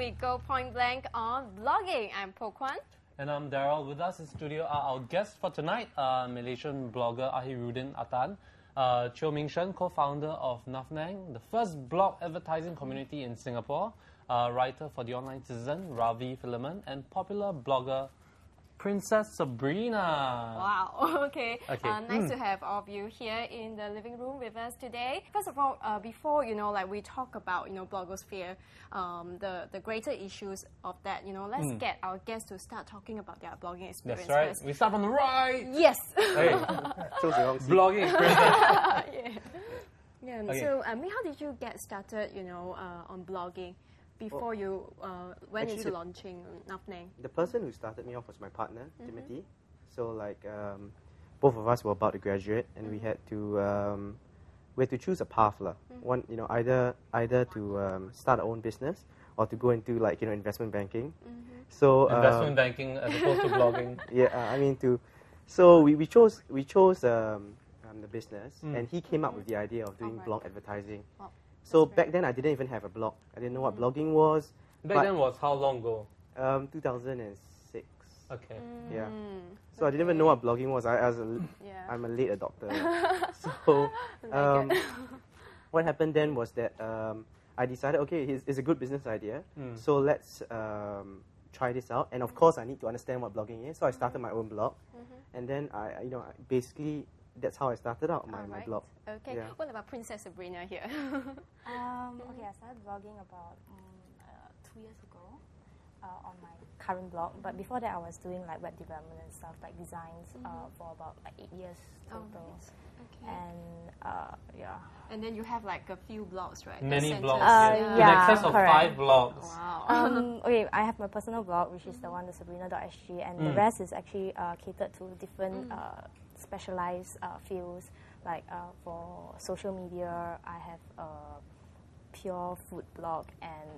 we go point blank on blogging. I'm Poh Kwan. And I'm Daryl. With us in studio are our guests for tonight, Malaysian blogger Ahirudin Attan, Cheo Ming Shen, co-founder of Nuffnang, the first blog advertising community in Singapore, writer for The Online Citizen, Ravi, Philemon, and popular blogger Princess Sabrina. Wow, okay. Nice to have all of you here in the living room with us today. First of all, before, we talk about, blogosphere, the greater issues of that, let's get our guests to start talking about their blogging experience. That's right. First. We start from the right. Yes. Hey. Blogging experience. Yeah. Okay. So, how did you get started, on blogging? Before you went into launching Nuffnang? The person who started me off was my partner, Timothy. So both of us were about to graduate, and we had to choose a path, One, either to start our own business or to go into investment banking. So investment banking as opposed to blogging. Yeah, So we chose the business, and he came up with the idea of doing blog advertising. Wow. So back then, I didn't even have a blog. I didn't know what blogging was. Back then was how long ago? 2006. Okay. Yeah. So I didn't even know what blogging was. I'm a late adopter. So what happened then was that I decided, okay, it's a good business idea. So let's try this out. And of course, I need to understand what blogging is. So I started my own blog, and then basically. That's how I started out my blog. Okay. Yeah. What about Princess Sabrina here? Okay, I started blogging about 2 years ago on my current blog. But before that, I was doing web development and stuff, designs for about 8 years total. Oh, nice. Okay. And And then you have a few blogs, right? Many blogs. Yeah, in excess of correct. 5 blogs. Wow. Okay, I have my personal blog, which is the one, the Sabrina.sg, and the rest is actually catered to different specialized fields. For social media, I have a pure food blog and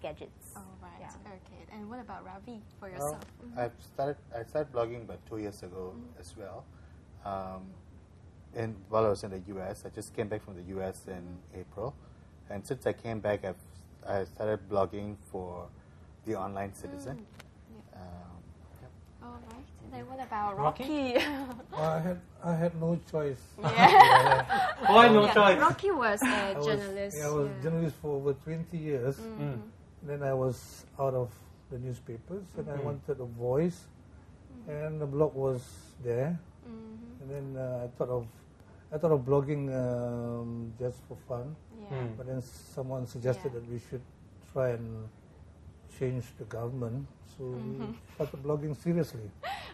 gadgets. Oh, right. Yeah. Okay. And what about Ravi for yourself? I started blogging about 2 years ago as well. While I was in the US, I just came back from the US in April, and since I came back, I started blogging for The Online Citizen. All right. Then what about Rocky? I had no choice. Yeah. Why no choice? Rocky was a journalist. I was a journalist for over 20 years. Then I was out of the newspapers, and I wanted a voice, and the blog was there. And then I thought of blogging just for fun. But then someone suggested that we should try and change the government. So we started blogging seriously.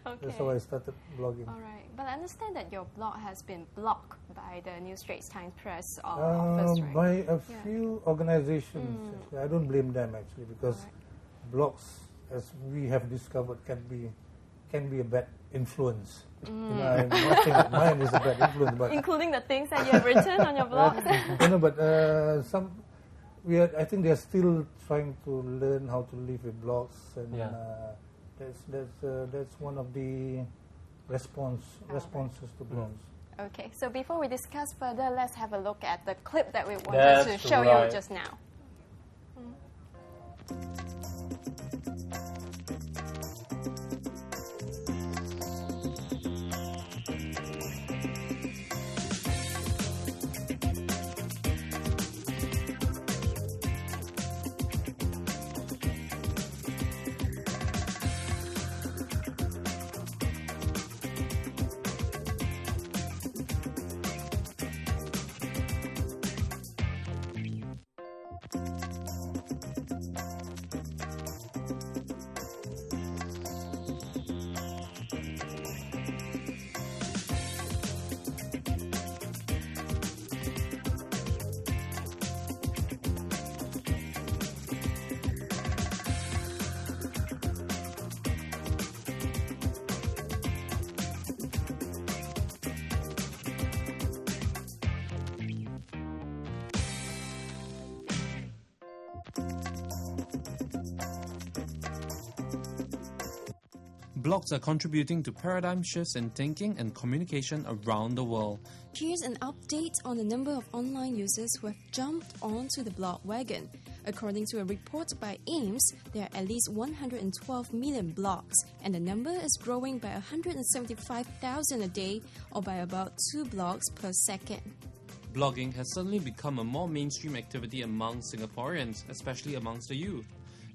Okay. That's how I started blogging. All right. But I understand that your blog has been blocked by the New Straits Times Press office, right? By a few organizations. I don't blame them actually, because blogs, as we have discovered, can be a bad influence. I'm not saying that mine is a bad influence, but including the things that you have written on your blog. I think they're still trying to learn how to live with blogs, and that's one of the responses to blogs. Okay, so before we discuss further, let's have a look at the clip that we wanted to show you just now. Blogs are contributing to paradigm shifts in thinking and communication around the world. Here's an update on the number of online users who have jumped onto the blog wagon. According to a report by Ames, there are at least 112 million blogs, and the number is growing by 175,000 a day, or by about 2 blogs per second. Blogging has suddenly become a more mainstream activity among Singaporeans, especially amongst the youth.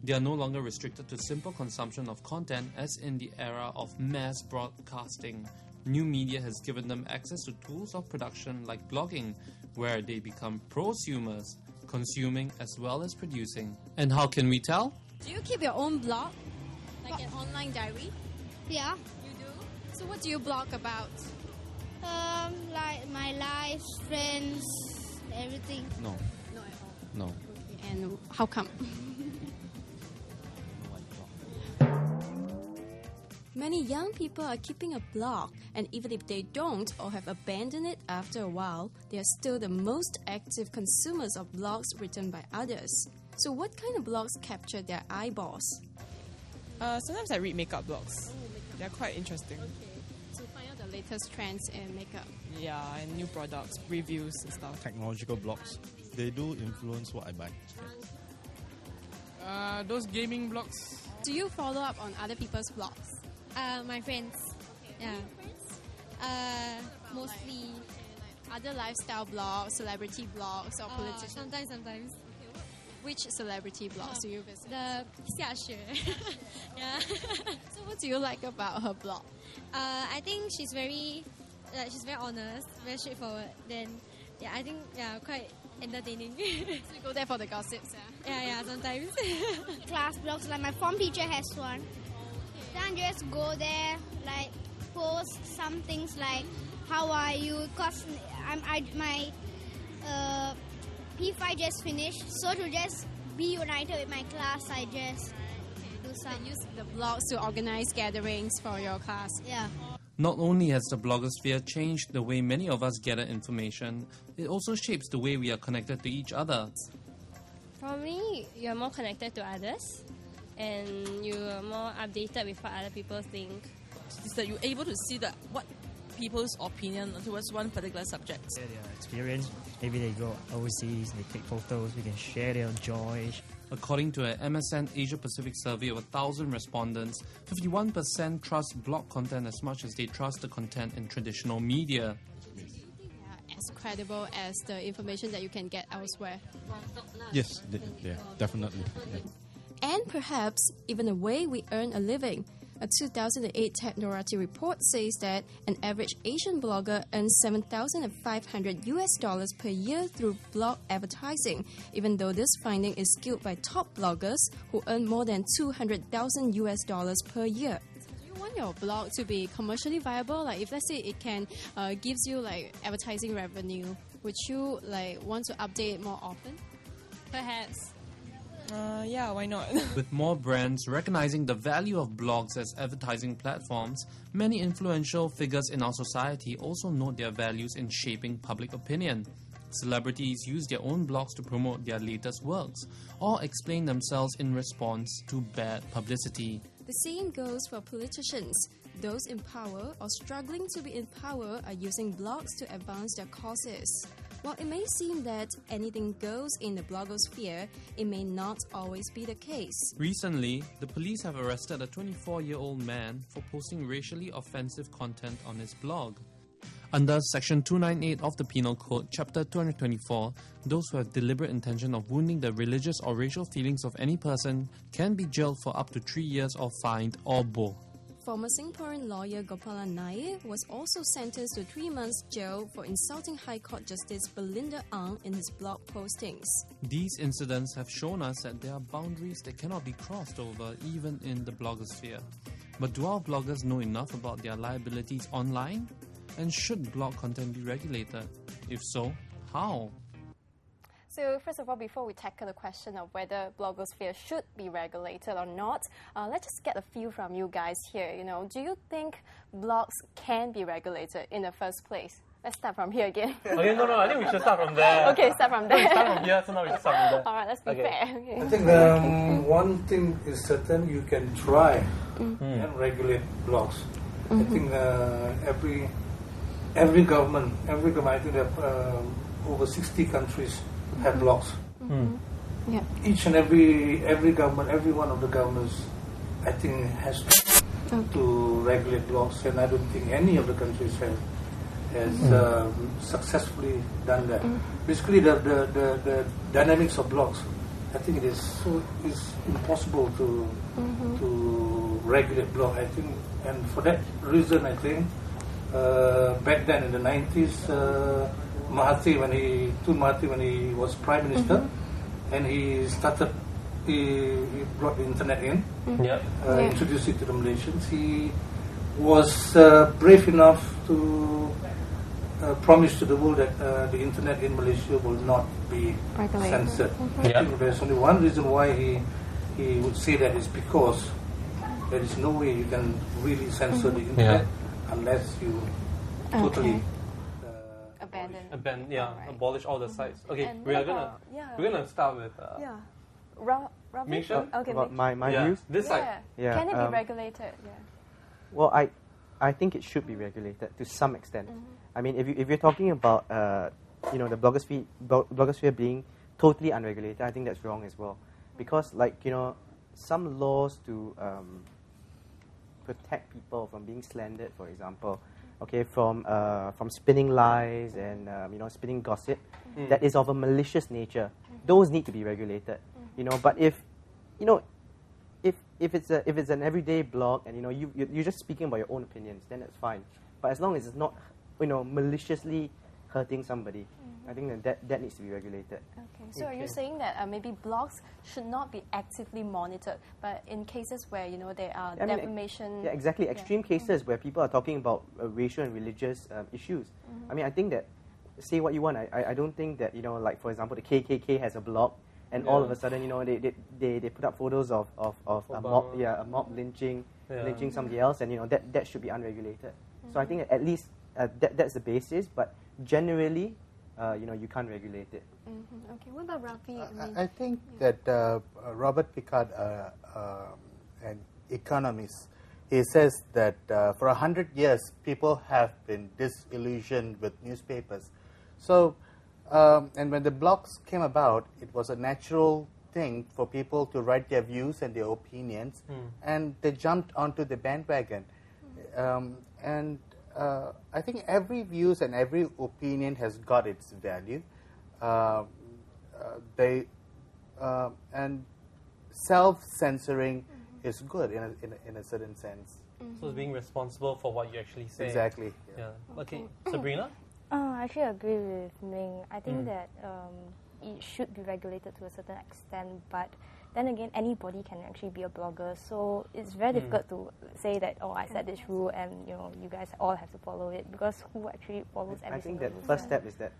They are no longer restricted to simple consumption of content as in the era of mass broadcasting. New media has given them access to tools of production like blogging, where they become prosumers, consuming as well as producing. And how can we tell? Do you keep your own blog? Like an online diary? Yeah. You do? So what do you blog about? Like my life, friends, everything. No. Not at all. No. Okay. And how come? Many young people are keeping a blog, and even if they don't or have abandoned it after a while, they are still the most active consumers of blogs written by others. So what kind of blogs capture their eyeballs? Sometimes I read makeup blogs. They're quite interesting. Okay. So find out the latest trends in makeup. Yeah, and new products, reviews and stuff. Technological blogs. They do influence what I buy. Those gaming blogs. Do you follow up on other people's blogs? My friends. Okay. Yeah. Mostly. Other lifestyle blogs, celebrity blogs, or politicians? Sometimes. Which celebrity blogs do you visit? The Xiaxue. Yeah. So what do you like about her blog? I think she's very honest, very straightforward. Then, yeah, I think quite entertaining. So you go there for the gossips, yeah? Yeah, sometimes. Class blogs, like my form teacher has one. Then just go there, like post some things like, how are you? Cause my P5 just finished, so to just be united with my class, I just do some. So use the blogs to organize gatherings for your class. Yeah. Not only has the blogosphere changed the way many of us gather information, it also shapes the way we are connected to each other. Probably you're more connected to others and you're more updated with what other people think. Is that you're able to see what people's opinion towards one particular subject. Share their experience. Maybe they go overseas, they take photos, we can share their joy. According to an MSN Asia Pacific survey of 1,000 respondents, 51% trust blog content as much as they trust the content in traditional media. As credible as the information that you can get elsewhere. Yes, yeah, definitely. Yeah. And perhaps even the way we earn a living. A 2008 Technorati report says that an average Asian blogger earns $7,500 per year through blog advertising, even though this finding is skewed by top bloggers who earn more than $200,000 per year. Do you want your blog to be commercially viable? Like if let's say it can gives you like advertising revenue, would you like want to update it more often? Perhaps. Yeah, why not? With more brands recognizing the value of blogs as advertising platforms, many influential figures in our society also note their values in shaping public opinion. Celebrities use their own blogs to promote their latest works or explain themselves in response to bad publicity. The same goes for politicians. Those in power or struggling to be in power are using blogs to advance their causes. While it may seem that anything goes in the blogosphere, it may not always be the case. Recently, the police have arrested a 24-year-old man for posting racially offensive content on his blog. Under Section 298 of the Penal Code, Chapter 224, those who have deliberate intention of wounding the religious or racial feelings of any person can be jailed for up to 3 years or fined or both. Former Singaporean lawyer Gopalan Nair was also sentenced to 3 months jail for insulting High Court Justice Belinda Ang in his blog postings. These incidents have shown us that there are boundaries that cannot be crossed over even in the blogosphere. But do our bloggers know enough about their liabilities online? And should blog content be regulated? If so, how? So first of all, before we tackle the question of whether blogosphere should be regulated or not, let's just get a feel from you guys here. Do you think blogs can be regulated in the first place? Let's start from here again. Okay, no, I think we should start from there. Okay, start from there. Start from here, so now we should start from there. All right, let's be fair. Okay. I think one thing is certain, you can try and regulate blogs. I think every every government, I think there are over 60 countries have blogs. Yeah. Each and every government, every one of the governments, I think has to regulate blogs, and I don't think any of the countries has successfully done that. Basically, the dynamics of blogs, I think it is impossible to regulate blog. I think, and for that reason, I think back then in the 90s, Mahathir when he was Prime Minister, and he brought the internet in, introduced it to the Malaysians. He was brave enough to promise to the world that the internet in Malaysia will not be censored. I think there's only one reason why he would say that is because there is no way you can really censor the internet unless you totally abolish all the sites. Okay, we're gonna start with Ravi? Ming Shen? About my views. This side. Can it be regulated? Well, I think it should be regulated to some extent. I mean, if you're talking about the blogosphere being totally unregulated, I think that's wrong as well, because some laws to protect people from being slandered, for example, from spinning lies and spinning gossip, that is of a malicious nature. Those need to be regulated. But if it's an everyday blog and you're just speaking about your own opinions, then that's fine. But as long as it's not maliciously hurting somebody, I think that needs to be regulated. Okay. So are you saying that maybe blogs should not be actively monitored, but in cases where there are defamation? Yeah, exactly. Extreme cases where people are talking about racial and religious issues. I mean, I think that, say what you want, I don't think that like for example the KKK has a blog, and all of a sudden they put up photos of a mob lynching somebody else, and that should be unregulated. So I think that at least that's the basis, but generally you can't regulate it. Okay, what about Ravi? I think that Robert Picard, an economist, he says that for 100 years people have been disillusioned with newspapers. So, and when the blogs came about, it was a natural thing for people to write their views and their opinions, and they jumped onto the bandwagon. And I think every views and every opinion has got its value. And self-censoring is good in a certain sense. So it's being responsible for what you actually say. Exactly. Yeah. Okay, Sabrina? I actually agree with Ming. I think that it should be regulated to a certain extent, but then again, anybody can actually be a blogger. So it's very difficult to say that, I set this rule and you guys all have to follow it, because who actually follows every single rule? I think that first step is that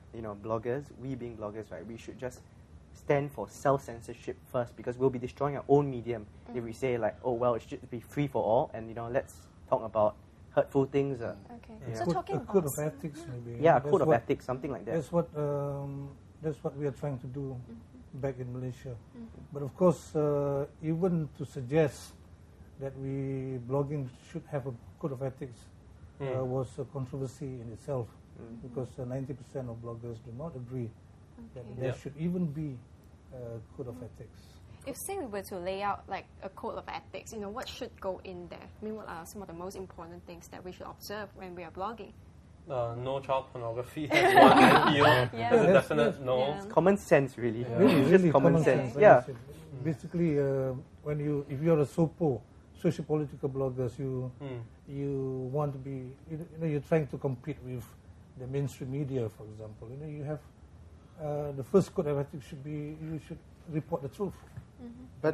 bloggers, we being bloggers, right, we should just stand for self-censorship first, because we'll be destroying our own medium if we say like, it should be free for all, and let's talk about hurtful things. Okay. So talking about code of ethics, maybe. Yeah, a code of ethics, something like that. That's what we are trying to do back in Malaysia. But of course, even to suggest that blogging should have a code of ethics was a controversy in itself, because 90% of bloggers do not agree that there should even be a code of ethics. If say we were to lay out like a code of ethics, what should go in there? I mean, what are some of the most important things that we should observe when we are blogging? No child pornography has one NPO. That's a definite no. It's common sense, really. Really common sense. Yeah. Basically, if you're a socio-political bloggers, you want to be, you're trying to compete with the mainstream media, for example. You have the first code of ethics should be you should report the truth. But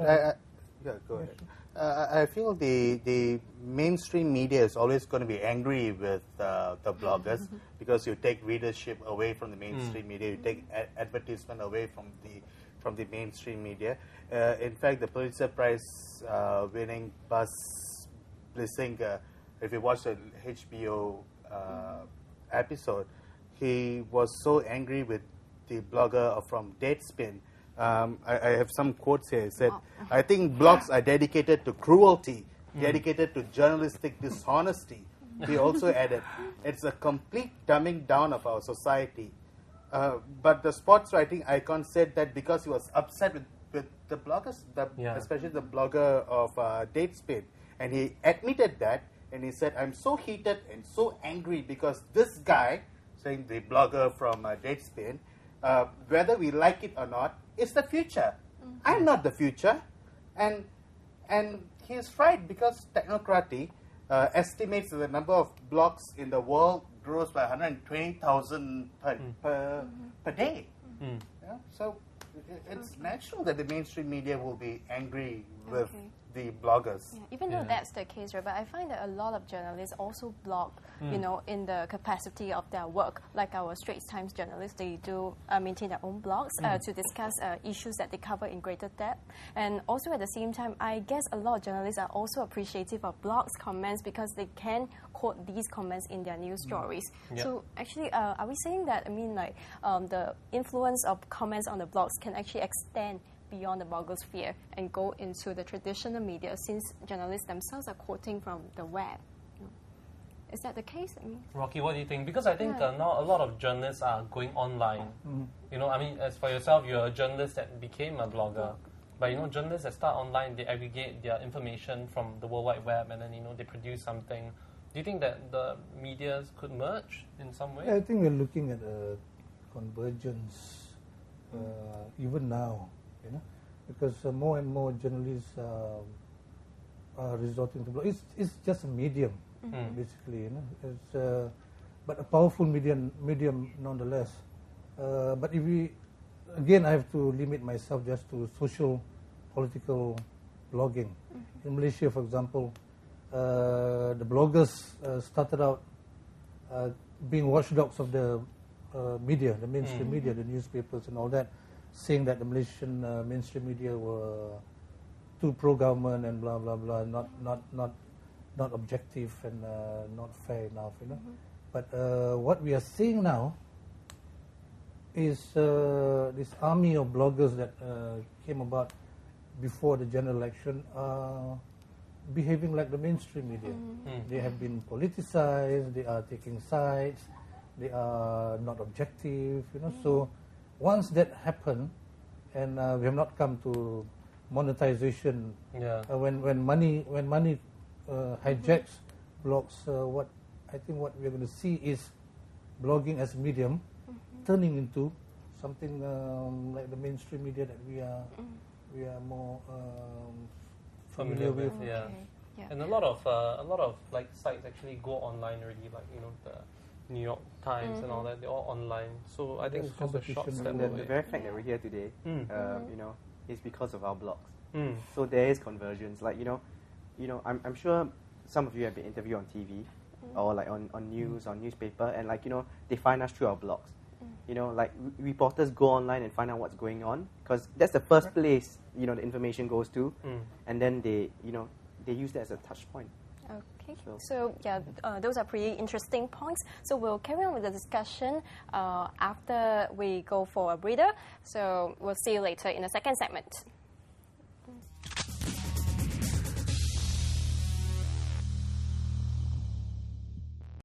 go ahead. I feel the mainstream media is always going to be angry with the bloggers because you take readership away from the mainstream media, you take advertisement away from the mainstream media. In fact, the Pulitzer Prize winning Buzz Bissinger, if you watch the HBO episode, he was so angry with the blogger from Deadspin. I have some quotes here. He said, I think blogs are dedicated to cruelty, dedicated to journalistic dishonesty, we also added, it's a complete dumbing down of our society. But the sports writing icon said that because he was upset with the bloggers, especially the blogger of Datespin, and he admitted that, and he said, I'm so heated and so angry because this guy, saying the blogger from Datespin, whether we like it or not, is the future. I'm not the future. And he's right, because Technocracy estimates that the number of blogs in the world grows by 120,000 per day. Yeah? So it's natural that the mainstream media will be angry with the bloggers. Yeah, even though that's the case, right? But I find that a lot of journalists also blog, you know, in the capacity of their work. Like our Straits Times journalists, they do maintain their own blogs to discuss issues that they cover in greater depth. And also at the same time, I guess a lot of journalists are also appreciative of blogs comments because they can quote these comments in their news stories. So actually, are we saying that, I mean, like the influence of comments on the blogs can actually extend beyond the blogosphere and go into the traditional media, since journalists themselves are quoting from the web? Is that the case? I mean, Rocky, what do you think? Because I think now a lot of journalists are going online. You know, I mean, as for yourself, you're a journalist that became a blogger. But, you know, journalists that start online, they aggregate their information from the World Wide Web and then, you know, they produce something. Do you think that the medias could merge in some way? Yeah, I think we're looking at a convergence even now. You know, because more and more journalists are resorting to blog. It's just a medium, basically. You know, it's but a powerful medium nonetheless. But if we, again, I have to limit myself just to social, political blogging. In Malaysia, for example, the bloggers started out being watchdogs of the media, the mainstream media, the newspapers and all that, saying that the Malaysian mainstream media were too pro-government and blah blah blah, not objective and not fair enough, you know. But what we are seeing now is this army of bloggers that came about before the general election are behaving like the mainstream media. They have been politicized. They are taking sides. They are not objective, you know. So once that happened, and we have not come to monetization, when money hijacks blogs, what we are going to see is blogging as a medium turning into something like the mainstream media that we are more familiar with. And a lot of like sites actually go online already, like, you know, the New York Times and all that, they're all online. So I think it's just a short step away. The very fact that we're here today, you know, is because of our blogs. So there is convergence. Like, you know, I'm sure some of you have been interviewed on TV or like on news, on newspaper, and like, you know, they find us through our blogs. You know, like reporters go online and find out what's going on, because that's the first place, you know, the information goes to, and then they use that as a touch point. Okay, so yeah, those are pretty interesting points. So we'll carry on with the discussion after we go for a breather. So we'll see you later in the second segment.